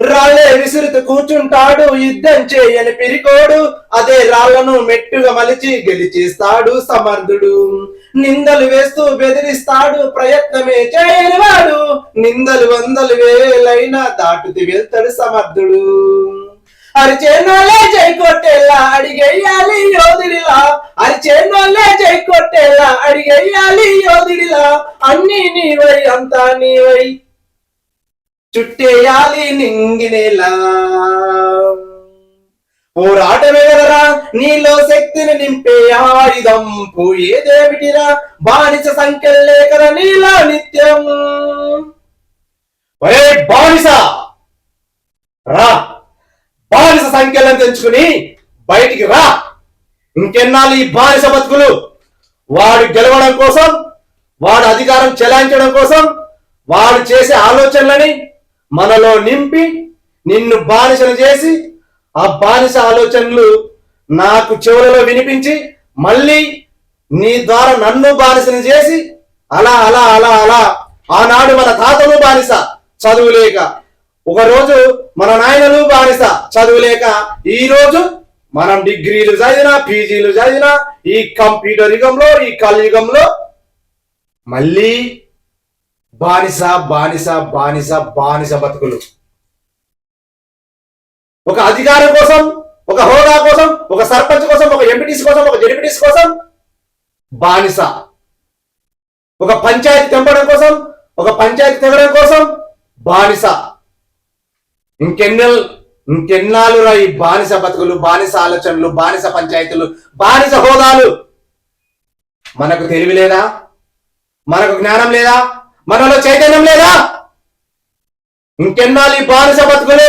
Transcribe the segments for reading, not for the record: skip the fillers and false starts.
రాళ్లే విసురుతూ కూర్చుంటాడు యుద్ధం చేయని పిరికోడు, అదే రాళ్లను మెట్టుగా మలిచి గెలిచేస్తాడు సమర్థుడు. నిందలు వేస్తూ బెదిరిస్తాడు ప్రయత్నమే చేయని వాడు, నిందలు వందలు వేలైనా దాటుతూ వెళ్తాడు సమర్థుడు. అరిచేనోళ్ళే జై కొట్టేలా అడిగేయాలి యోధుడిలా, అరిచేనోళ్ళే జై కొట్టేలా అడిగేయాలి యోధుడిలా, అన్నీ నీవై అంతా నీవై చుట్టేయాలి నింగినేలా. పోరాటమే కదరా నీలో శక్తిని నింపే ఆయుధం, పోయేదేమిటిరా బానిస సంఖ్యలే కదా నీలో నిత్యం. బానిస రా, బానిస సంఖ్యలను తెంచుకుని బయటికి రా. ఇంకెన్నాళ్ళు ఈ బానిస బతుకులు? వాడు గెలవడం కోసం, వాడు అధికారం చెలాయించడం కోసం వాడు చేసే ఆలోచనలని మనలో నింపి నిన్ను బానిసను చేసి, ఆ బానిస ఆలోచనలు నాకు చెవులలో వినిపించి మళ్ళీ నీ ద్వారా నన్ను బానిసను చేసి అలా అలా అలా అలా ఆనాడు మన తాతలు బానిస చదువులేక, ఒకరోజు మన నాయనలు బానిస చదువులేక, ఈ రోజు మనం డిగ్రీలు చదివినా పీజీలు చదివినా ఈ కంప్యూటర్ యుగంలో ఈ కలియుగంలో మళ్ళీ బానిస బానిస బానిస బానిస బతుకులు. ఒక అధికారం కోసం, ఒక హోదా కోసం, ఒక సర్పంచ్ కోసం, ఒక ఎంపీటీసీ కోసం, ఒక జెడ్పీటీసీ కోసం బానిస. ఒక పంచాయతీ తెంపడం కోసం, ఒక పంచాయతీ తెగడం కోసం బానిస. ఇంకెన్నాళ్ళు రా ఈ బానిస బతుకులు, బానిస ఆలోచనలు, బానిస పంచాయతీలు, బానిస హోదాలు? మనకు తెలివి లేదా? మనకు జ్ఞానం లేదా? మనలో చైతన్యం లేదా? ఇంకెన్నాళ్ళు ఈ బానిస బతుకులు?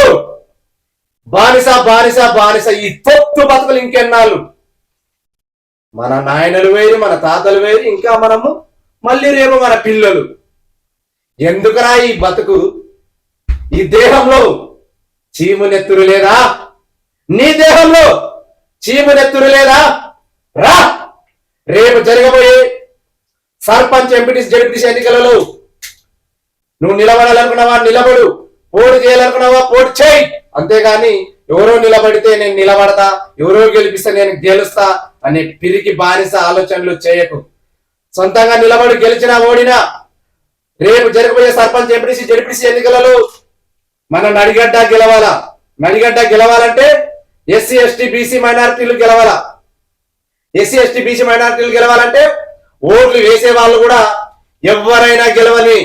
బానిస బానిస బానిస ఈ తొత్తు బతుకులు ఇంకెన్నాళ్ళు? మన నాయనలు వేరు, మన తాతలు వేరు, ఇంకా మనము మళ్ళీ రేపు మన పిల్లలు. ఎందుకురా ఈ బతుకు? ఈ దేహంలో చీమునెత్తురు లేదా? నీ దేహంలో చీమునెత్తురు లేదా? రా, రేపు జరగబోయే సర్పంచ్ ఎంపీటీసీ జెడ్పీటీసీ ఎన్నికలలో నువ్వు నిలబడాలనుకున్నావా నిలబడు, పోటీ చేయాలనుకున్నావా పోటీ చేయి. అంతేగాని ఎవరో నిలబడితే నేను నిలబడతా, ఎవరో గెలిపిస్తే నేను గెలుస్తా అనే పిరికి బానిస ఆలోచనలు చేయకు. సొంతంగా నిలబడి గెలిచినా ఓడినా రేపు జరగబోయే సర్పంచ్ ఎంపీటీసీ జెడ్పీటీసీ ఎన్నికలలో మన నడిగడ్డ గెలవాలా. నడిగడ్డ గెలవాలంటే ఎస్సీ ఎస్టీ బీసీ మైనారిటీలు గెలవాలా. ఎస్సీ ఎస్టీ బీసీ మైనారిటీలు గెలవాలంటే ఓట్లు వేసే వాళ్ళు కూడా ఎవరైనా గెలవని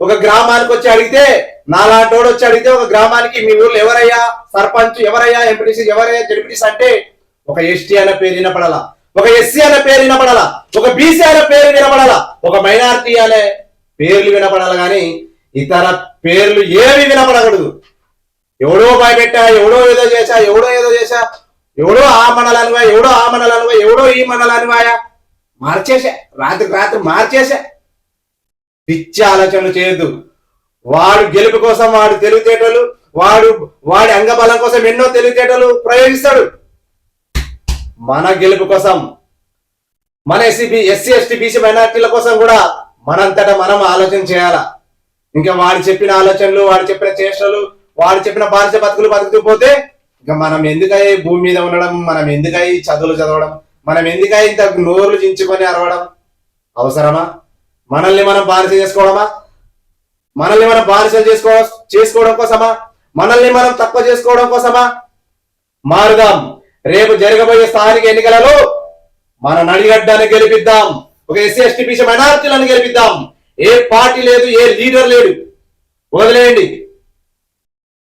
ఒక గ్రామానికి వచ్చి అడిగితే, నాలాంటోడు వచ్చి అడిగితే ఒక గ్రామానికి మీ ఊర్లో ఎవరయ్యా సర్పంచ్, ఎవరయ్యా ఎంపీటీసీ, ఎవరయ్యా జెడ్పీటీసీ అంటే ఒక ఎస్టీ అనే పేరు వినపడాలా, ఒక ఎస్సీ అనే పేరు వినపడాలా, ఒక బీసీ అనే పేరు వినపడాలా, ఒక మైనారిటీ అనే పేర్లు వినపడాలి. కానీ ఇతర పేర్లు ఏవి వినపడకూడదు. ఎవడో భయపెట్టా, ఎవడో ఏదో చేశా, ఎవడో ఆ మండలానివా, ఎవడో ఆ మండలానివా, ఎవడో ఈ మండలానివాయా మార్చేసా, రాత్రి మార్చేసా. పిచ్చి ఆలోచనలు చేయొద్దు. వాడు గెలుపు కోసం వాడు తెలివితేటలు, వాడి అంగబలం కోసం ఎన్నో తెలివితేటలు ప్రయోగిస్తాడు. మన గెలుపు కోసం, మన ఎస్సీ ఎస్టీ బీసీ మైనారిటీల కోసం కూడా మనంతటా మనం ఆలోచన చేయాలా. ఇంకా వాడు చెప్పిన ఆలోచనలు, వాడు చెప్పిన చేష్టలు, వాడు చెప్పిన బానిస బతుకులు బతుకుతూ పోతే ఇంకా మనం ఎందుకై భూమి మీద ఉండడం, మనం ఎందుకై చదువులు చదవడం, మనం ఎందుకై ఇంత నోర్లు చించుకొని అరవడం అవసరమా? మనల్ని మనం బానిస చేసుకోవడమా? మనల్ని మనం బానిసలు చేసుకోవడం కోసమా? మనల్ని మనం తక్కువ చేసుకోవడం కోసమా? మారుదాం. రేపు జరగబోయే స్థానిక ఎన్నికలలో మన నడిగడ్డను గెలిపిద్దాం. ఒక ఎస్సీ ఎస్టీ బీసీ మైనారిటీలను గెలిపిద్దాం. ఏ పార్టీ లేదు, ఏ లీడర్ లేడు, వదిలేయండి.